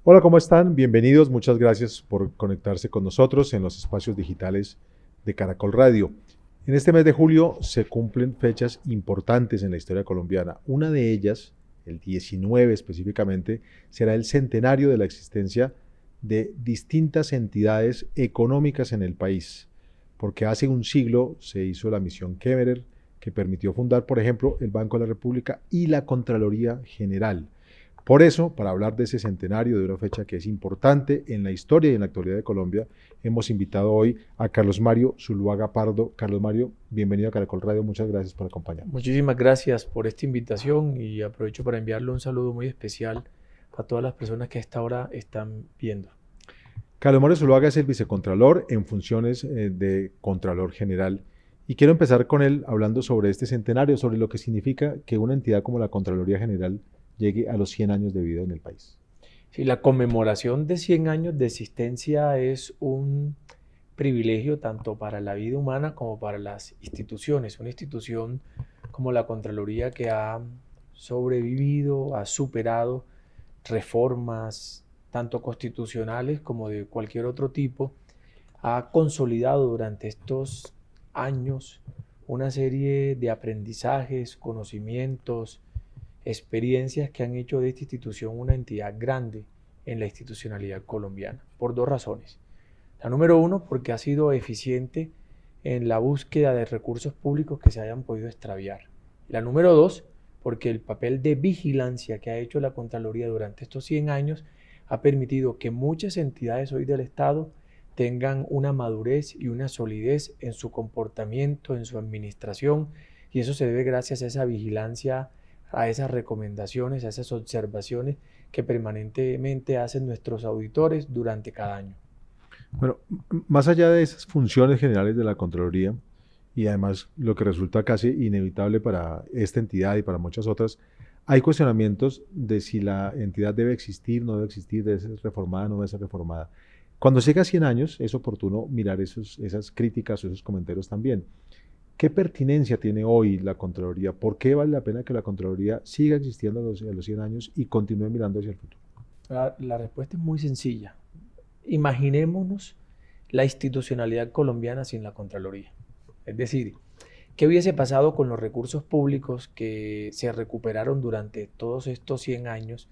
Hola, ¿cómo están? Bienvenidos. Muchas gracias por conectarse con nosotros en los espacios digitales de Caracol Radio. En este mes de julio se cumplen fechas importantes en la historia colombiana. Una de ellas, el 19 específicamente, será el centenario de la existencia de distintas entidades económicas en el país, porque hace un siglo se hizo la misión Kemmerer, que permitió fundar, por ejemplo, el Banco de la República y la Contraloría General. Por eso, para hablar de ese centenario, de una fecha que es importante en la historia y en la actualidad de Colombia, hemos invitado hoy a Carlos Mario Zuluaga Pardo. Carlos Mario, bienvenido a Caracol Radio, muchas gracias por acompañarnos. Muchísimas gracias por esta invitación y aprovecho para enviarle un saludo muy especial a todas las personas que a esta hora están viendo. Carlos Mario Zuluaga es el vicecontralor en funciones de Contralor General. Y quiero empezar con él hablando sobre este centenario, sobre lo que significa que una entidad como la Contraloría General llegue a los 100 años de vida en el país. Sí, la conmemoración de 100 años de existencia es un privilegio tanto para la vida humana como para las instituciones. Una institución como la Contraloría que ha sobrevivido, ha superado reformas tanto constitucionales como de cualquier otro tipo, ha consolidado durante estos años una serie de aprendizajes, conocimientos, experiencias que han hecho de esta institución una entidad grande en la institucionalidad colombiana, por dos razones. La número uno, porque ha sido eficiente en la búsqueda de recursos públicos que se hayan podido extraviar. La número dos, porque el papel de vigilancia que ha hecho la Contraloría durante estos 100 años ha permitido que muchas entidades hoy del Estado tengan una madurez y una solidez en su comportamiento, en su administración, y eso se debe gracias a esa vigilancia, a esas recomendaciones, a esas observaciones que permanentemente hacen nuestros auditores durante cada año. Bueno, más allá de esas funciones generales de la Contraloría, y además lo que resulta casi inevitable para esta entidad y para muchas otras, hay cuestionamientos de si la entidad debe existir, no debe existir, debe ser reformada, no debe ser reformada. Cuando llega a 100 años, es oportuno mirar esas críticas o esos comentarios también. ¿Qué pertinencia tiene hoy la Contraloría? ¿Por qué vale la pena que la Contraloría siga existiendo a los 100 años y continúe mirando hacia el futuro? La respuesta es muy sencilla. Imaginémonos la institucionalidad colombiana sin la Contraloría. Es decir, ¿qué hubiese pasado con los recursos públicos que se recuperaron durante todos estos 100 años?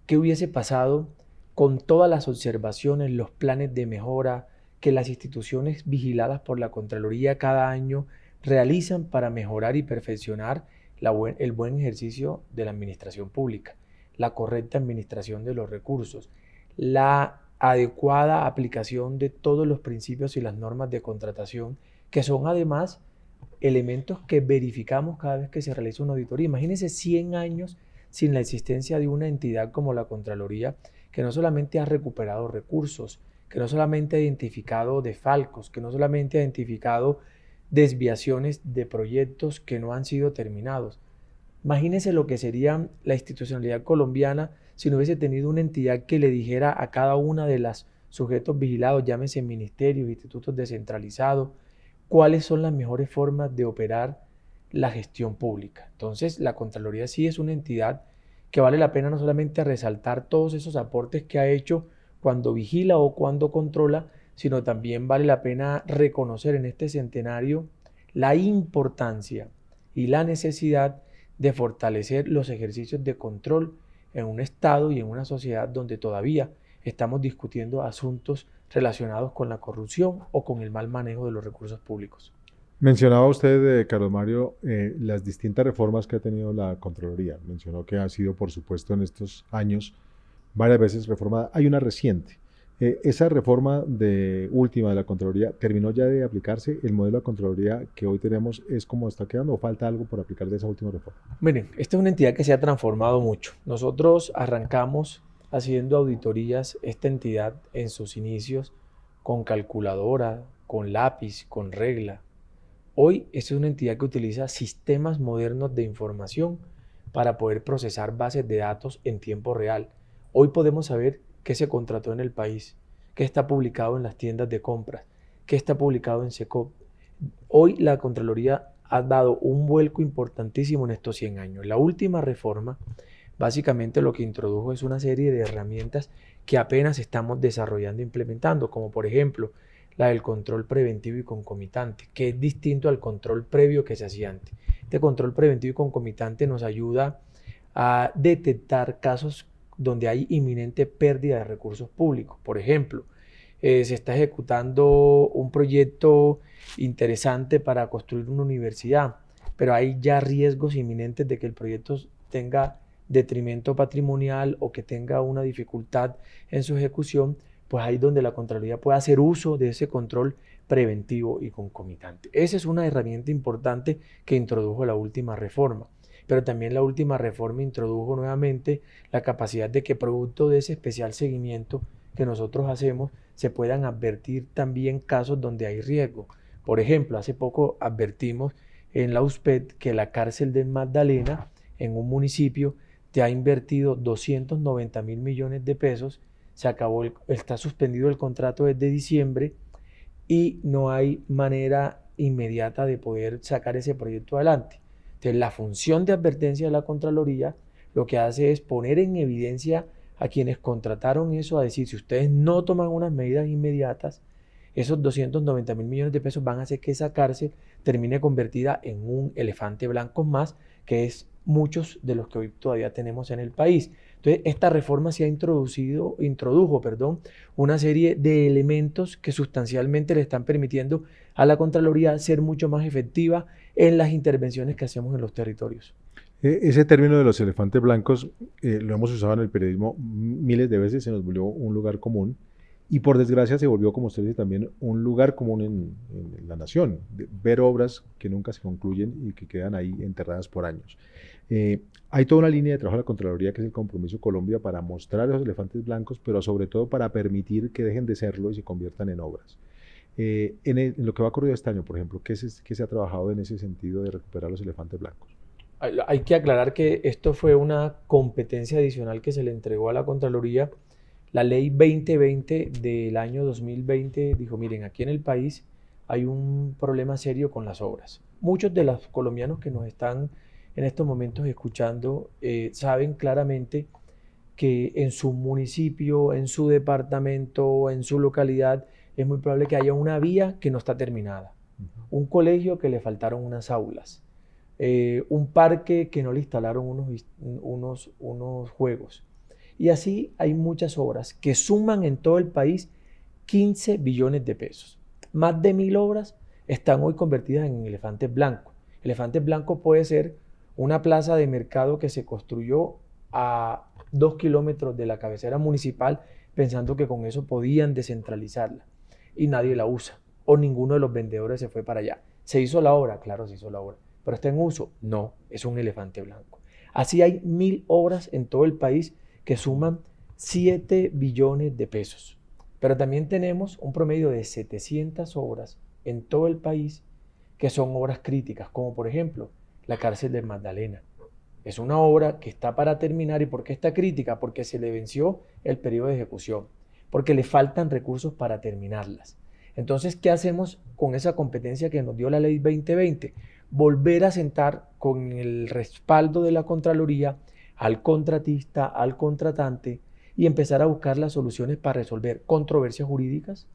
¿Qué hubiese pasado con todas las observaciones, los planes de mejora que las instituciones vigiladas por la Contraloría cada año realizan para mejorar y perfeccionar el buen ejercicio de la administración pública, la correcta administración de los recursos, la adecuada aplicación de todos los principios y las normas de contratación, que son además elementos que verificamos cada vez que se realiza una auditoría? Imagínense 100 años sin la existencia de una entidad como la Contraloría, que no solamente ha recuperado recursos, que no solamente ha identificado desfalcos, que no solamente ha identificado desviaciones de proyectos que no han sido terminados. Imagínense lo que sería la institucionalidad colombiana si no hubiese tenido una entidad que le dijera a cada una de las sujetos vigilados, llámese ministerios, institutos descentralizados, cuáles son las mejores formas de operar la gestión pública. Entonces, la Contraloría sí es una entidad que vale la pena no solamente resaltar todos esos aportes que ha hecho cuando vigila o cuando controla, sino también vale la pena reconocer en este centenario la importancia y la necesidad de fortalecer los ejercicios de control en un Estado y en una sociedad donde todavía estamos discutiendo asuntos relacionados con la corrupción o con el mal manejo de los recursos públicos. Mencionaba usted, Carlos Mario, las distintas reformas que ha tenido la Contraloría. Mencionó que ha sido, por supuesto, en estos años varias veces reformada. Hay una reciente. Esa reforma última de la Contraloría terminó ya de aplicarse. ¿El modelo de Contraloría que hoy tenemos es como está quedando o falta algo por aplicar de esa última reforma? Miren, esta es una entidad que se ha transformado mucho. Nosotros arrancamos haciendo auditorías, esta entidad en sus inicios, con calculadora, con lápiz, con regla. Hoy esta es una entidad que utiliza sistemas modernos de información para poder procesar bases de datos en tiempo real. Hoy podemos saber qué se contrató en el país, qué está publicado en las tiendas de compras, qué está publicado en SECOP. Hoy la Contraloría ha dado un vuelco importantísimo en estos 100 años. La última reforma básicamente lo que introdujo es una serie de herramientas que apenas estamos desarrollando e implementando, como por ejemplo la del control preventivo y concomitante, que es distinto al control previo que se hacía antes. Este control preventivo y concomitante nos ayuda a detectar casos donde hay inminente pérdida de recursos públicos. Por ejemplo, se está ejecutando un proyecto interesante para construir una universidad, pero hay ya riesgos inminentes de que el proyecto tenga detrimento patrimonial o que tenga una dificultad en su ejecución, pues ahí es donde la Contraloría puede hacer uso de ese control preventivo y concomitante. Esa es una herramienta importante que introdujo la última reforma. Pero también la última reforma introdujo nuevamente la capacidad de que producto de ese especial seguimiento que nosotros hacemos se puedan advertir también casos donde hay riesgo. Por ejemplo, hace poco advertimos en la USPED que la cárcel del Magdalena, en un municipio, te ha invertido 290.000 millones de pesos, está suspendido el contrato desde diciembre y no hay manera inmediata de poder sacar ese proyecto adelante. Entonces, la función de advertencia de la Contraloría lo que hace es poner en evidencia a quienes contrataron eso, a decir, si ustedes no toman unas medidas inmediatas, esos 290.000 millones de pesos van a hacer que esa cárcel termine convertida en un elefante blanco más, que es muchos de los que hoy todavía tenemos en el país. Entonces, esta reforma se ha introdujo una serie de elementos que sustancialmente le están permitiendo a la Contraloría ser mucho más efectiva en las intervenciones que hacemos en los territorios. Ese término de los elefantes blancos lo hemos usado en el periodismo miles de veces, se nos volvió un lugar común y por desgracia se volvió, como usted dice, también un lugar común en la nación, ver obras que nunca se concluyen y que quedan ahí enterradas por años. Hay toda una línea de trabajo de la Contraloría que es el Compromiso Colombia para mostrar los elefantes blancos, pero sobre todo para permitir que dejen de serlo y se conviertan en obras. En lo que va a ocurrir este año, por ejemplo, ¿qué se ha trabajado en ese sentido de recuperar los elefantes blancos? Hay que aclarar que esto fue una competencia adicional que se le entregó a la Contraloría. La ley 2020 del año 2020 dijo, miren, aquí en el país hay un problema serio con las obras. Muchos de los colombianos que nos están en estos momentos escuchando saben claramente que en su municipio, en su departamento, en su localidad, es muy probable que haya una vía que no está terminada, un colegio que le faltaron unas aulas, un parque que no le instalaron unos juegos. Y así hay muchas obras que suman en todo el país 15 billones de pesos. Más de 1.000 obras están hoy convertidas en elefantes blancos. Elefantes blancos puede ser una plaza de mercado que se construyó a 2 kilómetros de la cabecera municipal pensando que con eso podían descentralizarla y nadie la usa o ninguno de los vendedores se fue para allá. ¿Se hizo la obra? Claro, se hizo la obra. ¿Pero está en uso? No, es un elefante blanco. Así hay 1.000 obras en todo el país que suman 7 billones de pesos. Pero también tenemos un promedio de 700 obras en todo el país que son obras críticas, como por ejemplo la cárcel de Magdalena. Es una obra que está para terminar. ¿Y por qué está crítica? Porque se le venció el periodo de ejecución, porque le faltan recursos para terminarlas. Entonces, ¿qué hacemos con esa competencia que nos dio la ley 2020? Volver a sentar con el respaldo de la Contraloría al contratista, al contratante y empezar a buscar las soluciones para resolver controversias jurídicas,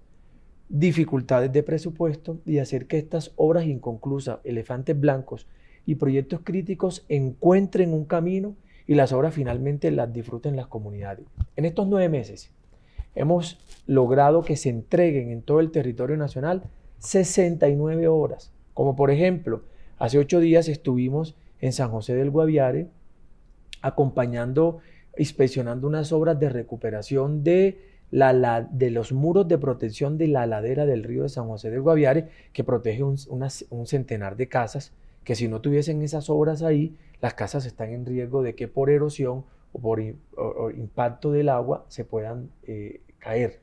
dificultades de presupuesto y hacer que estas obras inconclusas, elefantes blancos y proyectos críticos encuentren un camino y las obras finalmente las disfruten las comunidades. En estos 9 meses hemos logrado que se entreguen en todo el territorio nacional 69 obras, como por ejemplo, hace 8 días estuvimos en San José del Guaviare acompañando, inspeccionando unas obras de recuperación de los muros de protección de la ladera del río de San José del Guaviare, que protege un centenar de casas, que si no tuviesen esas obras ahí, las casas están en riesgo de que por erosión o por impacto del agua se puedan caer.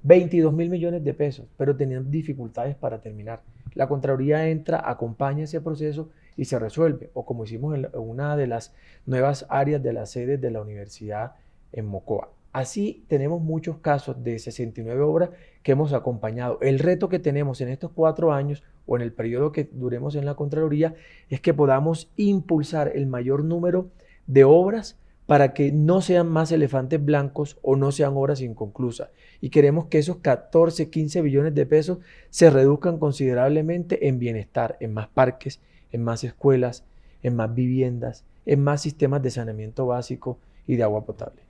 22.000 millones de pesos, pero tenían dificultades para terminar. La Contraloría entra, acompaña ese proceso y se resuelve, o como hicimos en una de las nuevas áreas de las sedes de la universidad en Mocoa. Así tenemos muchos casos de 69 obras que hemos acompañado. El reto que tenemos en estos 4 años o en el periodo que duremos en la Contraloría es que podamos impulsar el mayor número de obras para que no sean más elefantes blancos o no sean obras inconclusas. Y queremos que esos 14, 15 billones de pesos se reduzcan considerablemente en bienestar, en más parques, en más escuelas, en más viviendas, en más sistemas de saneamiento básico y de agua potable.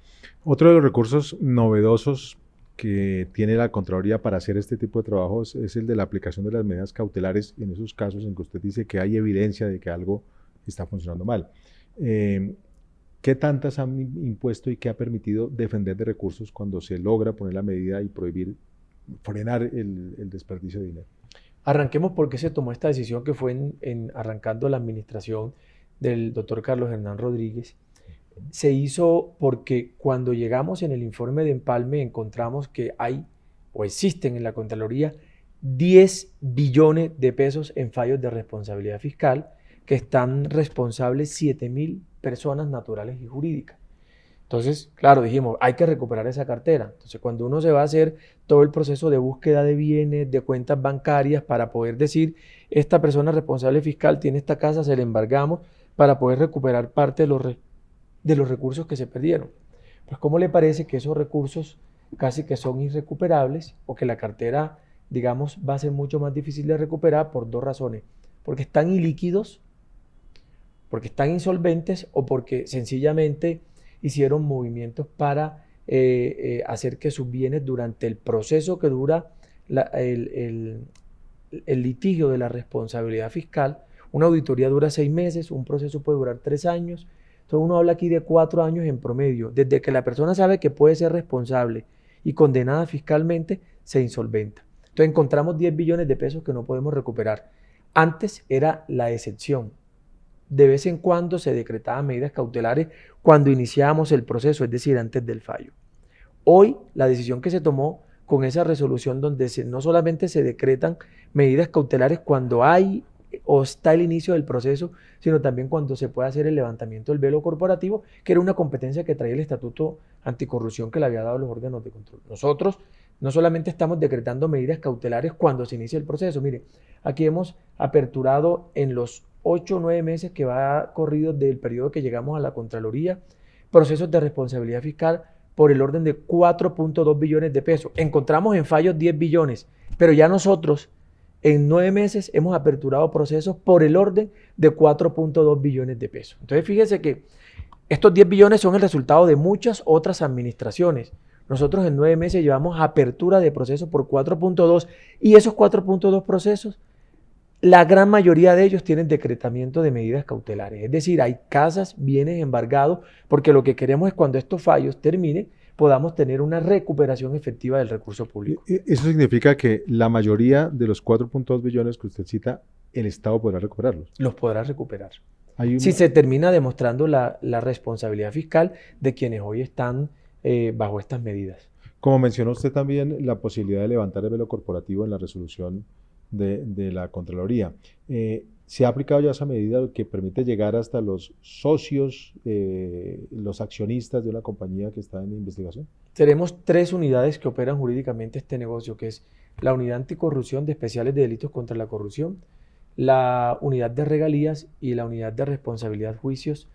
Otro de los recursos novedosos que tiene la Contraloría para hacer este tipo de trabajos es el de la aplicación de las medidas cautelares en esos casos en que usted dice que hay evidencia de que algo está funcionando mal. ¿Qué tantas han impuesto y qué ha permitido defender de recursos cuando se logra poner la medida y prohibir, frenar el desperdicio de dinero? Arranquemos por qué se tomó esta decisión que fue arrancando la administración del doctor Carlos Hernán Rodríguez. Se hizo porque cuando llegamos en el informe de empalme encontramos que hay o existen en la Contraloría 10 billones de pesos en fallos de responsabilidad fiscal que están responsables 7.000 personas naturales y jurídicas. Entonces, claro, dijimos, hay que recuperar esa cartera. Entonces, cuando uno se va a hacer todo el proceso de búsqueda de bienes, de cuentas bancarias, para poder decir, esta persona responsable fiscal tiene esta casa, se la embargamos para poder recuperar parte de los recursos que se perdieron. Pues, ¿cómo le parece que esos recursos casi que son irrecuperables o que la cartera, digamos, va a ser mucho más difícil de recuperar por dos razones? Porque están ilíquidos, porque están insolventes o porque sencillamente hicieron movimientos para hacer que sus bienes durante el proceso que dura el litigio de la responsabilidad fiscal. Una auditoría dura 6 meses, un proceso puede durar 3 años. Entonces uno habla aquí de 4 años en promedio, desde que la persona sabe que puede ser responsable y condenada fiscalmente, se insolventa. Entonces encontramos 10 billones de pesos que no podemos recuperar. Antes era la excepción. De vez en cuando se decretaban medidas cautelares cuando iniciábamos el proceso, es decir, antes del fallo. Hoy, la decisión que se tomó con esa resolución donde no solamente se decretan medidas cautelares cuando hay o está el inicio del proceso, sino también cuando se puede hacer el levantamiento del velo corporativo, que era una competencia que traía el Estatuto Anticorrupción que le había dado los órganos de control. Nosotros no solamente estamos decretando medidas cautelares cuando se inicia el proceso. Mire, aquí hemos aperturado en los 8 o 9 meses que va corrido del periodo que llegamos a la Contraloría, procesos de responsabilidad fiscal por el orden de 4.2 billones de pesos. Encontramos en fallos 10 billones, pero ya nosotros en 9 meses hemos aperturado procesos por el orden de 4.2 billones de pesos. Entonces fíjese que estos 10 billones son el resultado de muchas otras administraciones. Nosotros en 9 meses llevamos apertura de procesos por 4.2 y esos 4.2 procesos, la gran mayoría de ellos tienen decretamiento de medidas cautelares. Es decir, hay casas, bienes embargados, porque lo que queremos es cuando estos fallos terminen, podamos tener una recuperación efectiva del recurso público. Eso significa que la mayoría de los 4.2 billones que usted cita, el Estado podrá recuperarlos. Los podrá recuperar. Si se termina demostrando la responsabilidad fiscal de quienes hoy están bajo estas medidas. Como mencionó usted también, la posibilidad de levantar el velo corporativo en la resolución de la Contraloría. ¿Se ha aplicado ya esa medida que permite llegar hasta los socios, los accionistas de una compañía que está en investigación? Tenemos 3 unidades que operan jurídicamente este negocio, que es la Unidad Anticorrupción de Especiales de Delitos contra la Corrupción, la Unidad de Regalías y la Unidad de Responsabilidad Juicios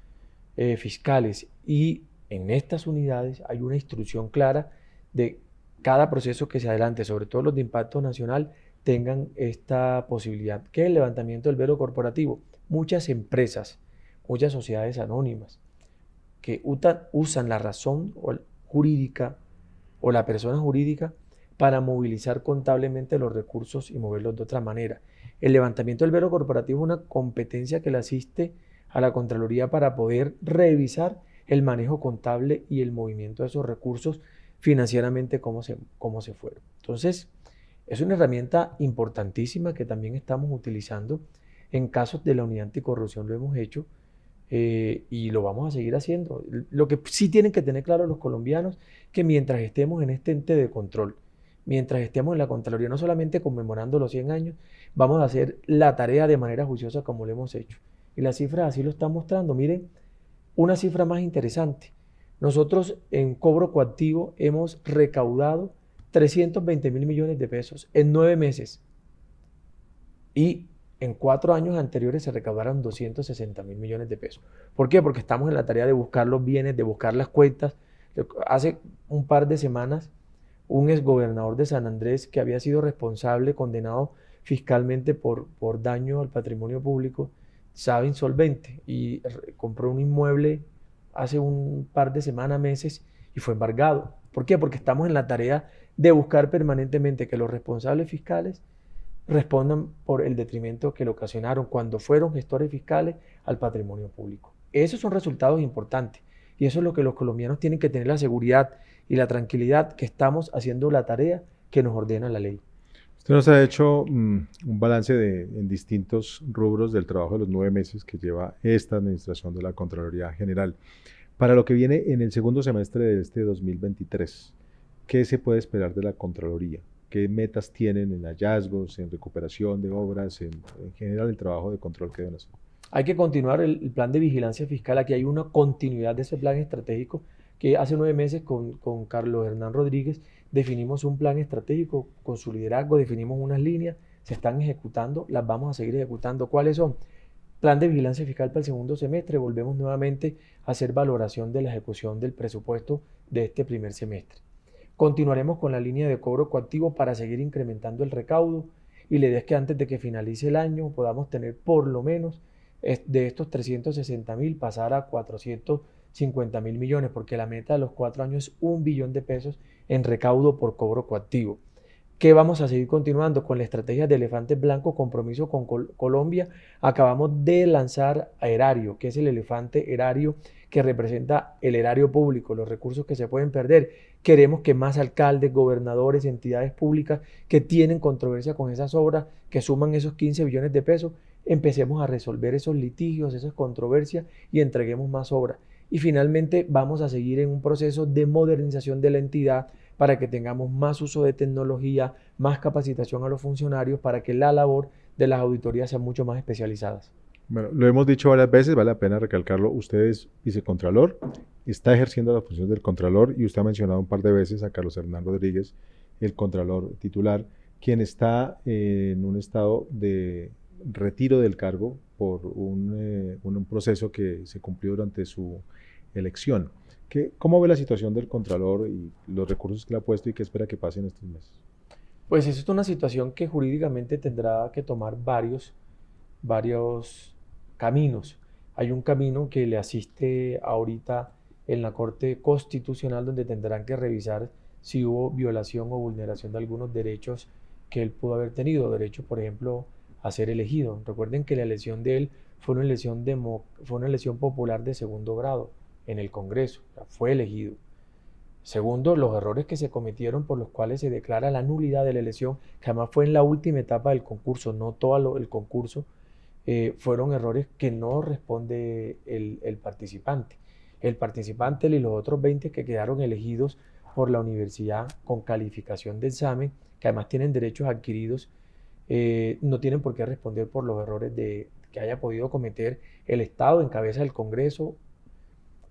Fiscales. Y en estas unidades hay una instrucción clara de cada proceso que se adelante, sobre todo los de impacto nacional, tengan esta posibilidad, que es el levantamiento del velo corporativo. Muchas empresas, muchas sociedades anónimas que usan la razón jurídica o la persona jurídica para movilizar contablemente los recursos y moverlos de otra manera. El levantamiento del velo corporativo es una competencia que le asiste a la Contraloría para poder revisar el manejo contable y el movimiento de esos recursos financieramente, cómo se fueron. Entonces, es una herramienta importantísima que también estamos utilizando en casos de la Unidad Anticorrupción, lo hemos hecho y lo vamos a seguir haciendo. Lo que sí tienen que tener claro los colombianos, que mientras estemos en este ente de control, mientras estemos en la Contraloría, no solamente conmemorando los 100 años, vamos a hacer la tarea de manera juiciosa como lo hemos hecho. Y las cifras así lo están mostrando. Miren, una cifra más interesante. Nosotros en cobro coactivo hemos recaudado 320.000 millones de pesos en 9 meses. Y en 4 años anteriores se recaudaron 260.000 millones de pesos. ¿Por qué? Porque estamos en la tarea de buscar los bienes, de buscar las cuentas. Hace un par de semanas, un exgobernador de San Andrés que había sido responsable, condenado fiscalmente por daño al patrimonio público, estaba insolvente y compró un inmueble hace un par de semanas, meses, y fue embargado. ¿Por qué? Porque estamos en la tarea de buscar permanentemente que los responsables fiscales respondan por el detrimento que le ocasionaron cuando fueron gestores fiscales al patrimonio público. Esos son resultados importantes y eso es lo que los colombianos tienen que tener la seguridad y la tranquilidad que estamos haciendo la tarea que nos ordena la ley. Usted nos ha hecho un balance en distintos rubros del trabajo de los 9 meses que lleva esta administración de la Contraloría General. Para lo que viene en el segundo semestre de este 2023, ¿qué se puede esperar de la Contraloría? ¿Qué metas tienen en hallazgos, en recuperación de obras, en general el trabajo de control que deben hacer? Hay que continuar el plan de vigilancia fiscal. Aquí hay una continuidad de ese plan estratégico que hace 9 meses con Carlos Hernán Rodríguez definimos un plan estratégico con su liderazgo, definimos unas líneas, se están ejecutando, las vamos a seguir ejecutando. ¿Cuáles son? Plan de vigilancia fiscal para el segundo semestre, volvemos nuevamente a hacer valoración de la ejecución del presupuesto de este primer semestre. Continuaremos con la línea de cobro coactivo para seguir incrementando el recaudo y la idea es que antes de que finalice el año podamos tener por lo menos de estos 360.000 pasar a 450.000 millones, porque la meta de los 4 años es 1 billón de pesos en recaudo por cobro coactivo. ¿Qué vamos a seguir continuando? Con la estrategia de elefantes blancos, compromiso con Colombia. Acabamos de lanzar a Erario, que es el elefante erario que representa el erario público, los recursos que se pueden perder. Queremos que más alcaldes, gobernadores, entidades públicas que tienen controversia con esas obras, que suman esos 15 billones de pesos, empecemos a resolver esos litigios, esas controversias y entreguemos más obras. Y finalmente vamos a seguir en un proceso de modernización de la entidad para que tengamos más uso de tecnología, más capacitación a los funcionarios para que la labor de las auditorías sea mucho más especializadas. Bueno, lo hemos dicho varias veces, vale la pena recalcarlo. Usted es vicecontralor, está ejerciendo la función del contralor y usted ha mencionado un par de veces a Carlos Hernán Rodríguez, el contralor titular, quien está en un estado de retiro del cargo por un proceso que se cumplió durante su elección. ¿Cómo ve la situación del contralor y los recursos que le ha puesto y qué espera que pase en estos meses? Pues eso es una situación que jurídicamente tendrá que tomar varios caminos. Hay un camino que le asiste ahorita en la Corte Constitucional donde tendrán que revisar si hubo violación o vulneración de algunos derechos que él pudo haber tenido, derechos por ejemplo a ser elegido. Recuerden que la elección de él fue una elección popular de segundo grado en el Congreso, o sea, fue elegido. Segundo, los errores que se cometieron por los cuales se declara la nulidad de la elección, que además fue en la última etapa del concurso, no todo el concurso, fueron errores que no responde el participante. El participante y los otros 20 que quedaron elegidos por la universidad con calificación de examen, que además tienen derechos adquiridos, no tienen por qué responder por los errores que haya podido cometer el Estado en cabeza del Congreso.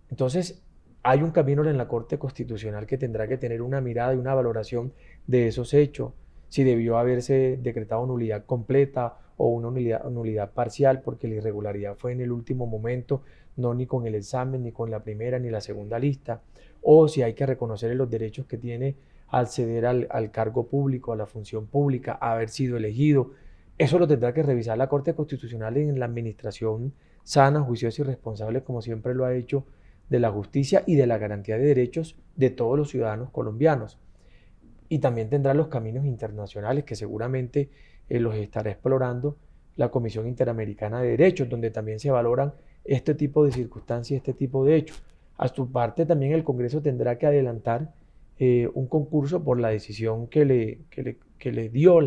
Entonces, hay un camino en la Corte Constitucional que tendrá que tener una mirada y una valoración de esos hechos, si debió haberse decretado nulidad completa o una nulidad parcial, porque la irregularidad fue en el último momento, no ni con el examen, ni con la primera, ni la segunda lista, o si hay que reconocer los derechos que tiene al acceder al cargo público, a la función pública, a haber sido elegido. Eso lo tendrá que revisar la Corte Constitucional en la administración sana, juiciosa y responsable, como siempre lo ha hecho, de la justicia y de la garantía de derechos de todos los ciudadanos colombianos. Y también tendrá los caminos internacionales que seguramente los estará explorando la Comisión Interamericana de Derechos, donde también se valoran este tipo de circunstancias, este tipo de hechos. A su parte también el Congreso tendrá que adelantar un concurso por la decisión que le dio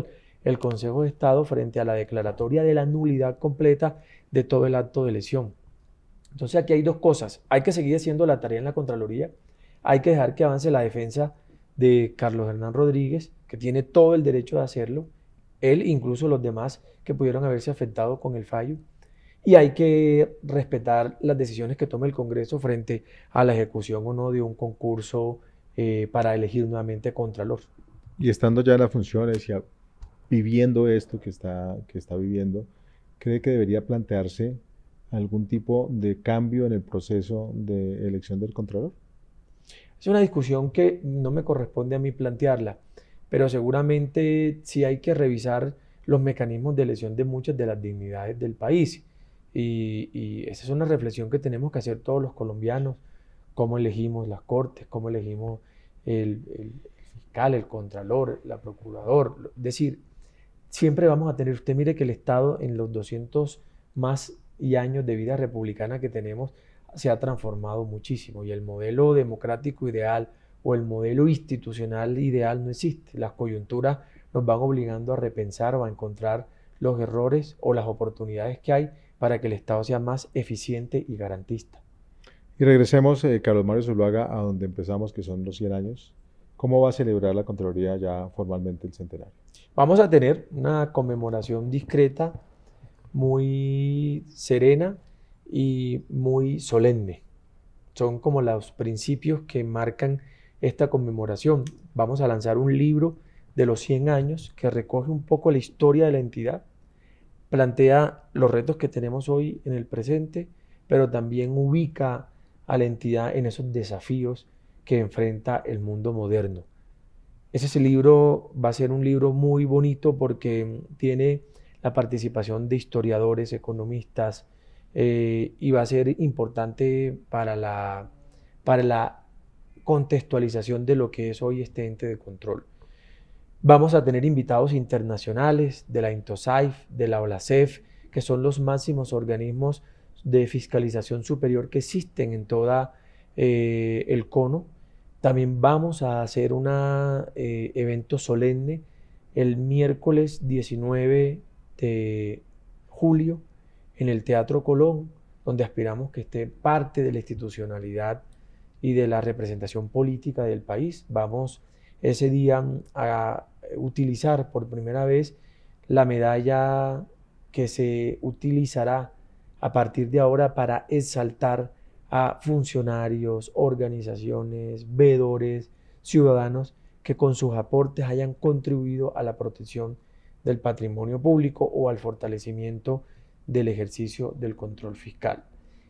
el Consejo de Estado frente a la declaratoria de la nulidad completa de todo el acto de elección. Entonces aquí hay dos cosas. Hay que seguir haciendo la tarea en la Contraloría. Hay que dejar que avance la defensa de Carlos Hernán Rodríguez, que tiene todo el derecho de hacerlo. Él, incluso los demás que pudieron haberse afectado con el fallo. Y hay que respetar las decisiones que tome el Congreso frente a la ejecución o no de un concurso para elegir nuevamente Contralor. Y estando ya en las funciones y viviendo esto que está viviendo, ¿cree que debería plantearse algún tipo de cambio en el proceso de elección del Contralor? Es una discusión que no me corresponde a mí plantearla, pero seguramente sí hay que revisar los mecanismos de elección de muchas de las dignidades del país. Y esa es una reflexión que tenemos que hacer todos los colombianos, cómo elegimos las cortes, cómo elegimos el fiscal, el contralor, la procurador. Es decir, siempre vamos a tener, usted mire que el Estado en los 200 más y años de vida republicana que tenemos se ha transformado muchísimo y el modelo democrático ideal o el modelo institucional ideal no existe. Las coyunturas nos van obligando a repensar o a encontrar los errores o las oportunidades que hay para que el Estado sea más eficiente y garantista. Y regresemos, Carlos Mario Zuluaga, a donde empezamos, que son los 100 años. ¿Cómo va a celebrar la Contraloría ya formalmente el centenario? Vamos a tener una conmemoración discreta, muy serena y muy solemne. Son como los principios que marcan esta conmemoración. Vamos a lanzar un libro de los 100 años que recoge un poco la historia de la entidad, plantea los retos que tenemos hoy en el presente, pero también ubica a la entidad en esos desafíos que enfrenta el mundo moderno. Ese libro va a ser un libro muy bonito porque tiene la participación de historiadores, economistas, y va a ser importante para la contextualización de lo que es hoy este ente de control. Vamos a tener invitados internacionales de la INTOSAIF, de la OLACEF, que son los máximos organismos de fiscalización superior que existen en toda el cono. También vamos a hacer un evento solemne el miércoles 19 de julio en el Teatro Colón, donde aspiramos que esté parte de la institucionalidad y de la representación política del país. Vamos ese día a utilizar por primera vez la medalla que se utilizará a partir de ahora para exaltar a funcionarios, organizaciones, veedores, ciudadanos que con sus aportes hayan contribuido a la protección del patrimonio público o al fortalecimiento del ejercicio del control fiscal.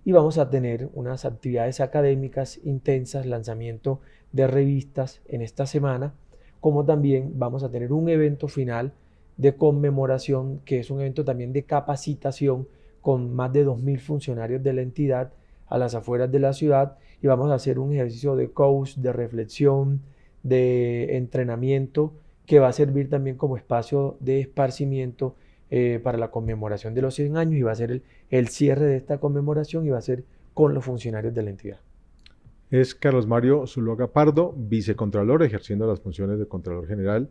Y vamos a tener unas actividades académicas intensas, lanzamiento de revistas en esta semana, como también vamos a tener un evento final de conmemoración, que es un evento también de capacitación con más de 2.000 funcionarios de la entidad a las afueras de la ciudad, y vamos a hacer un ejercicio de coach, de reflexión, de entrenamiento, que va a servir también como espacio de esparcimiento para la conmemoración de los 100 años, y va a ser el cierre de esta conmemoración y va a ser con los funcionarios de la entidad. Es Carlos Mario Zuluaga Pardo, vicecontralor, ejerciendo las funciones de Contralor General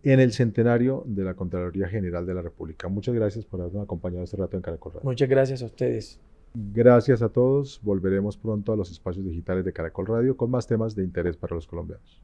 en el centenario de la Contraloría General de la República. Muchas gracias por habernos acompañado este rato en Caracol Radio. Muchas gracias a ustedes. Gracias a todos. Volveremos pronto a los espacios digitales de Caracol Radio con más temas de interés para los colombianos.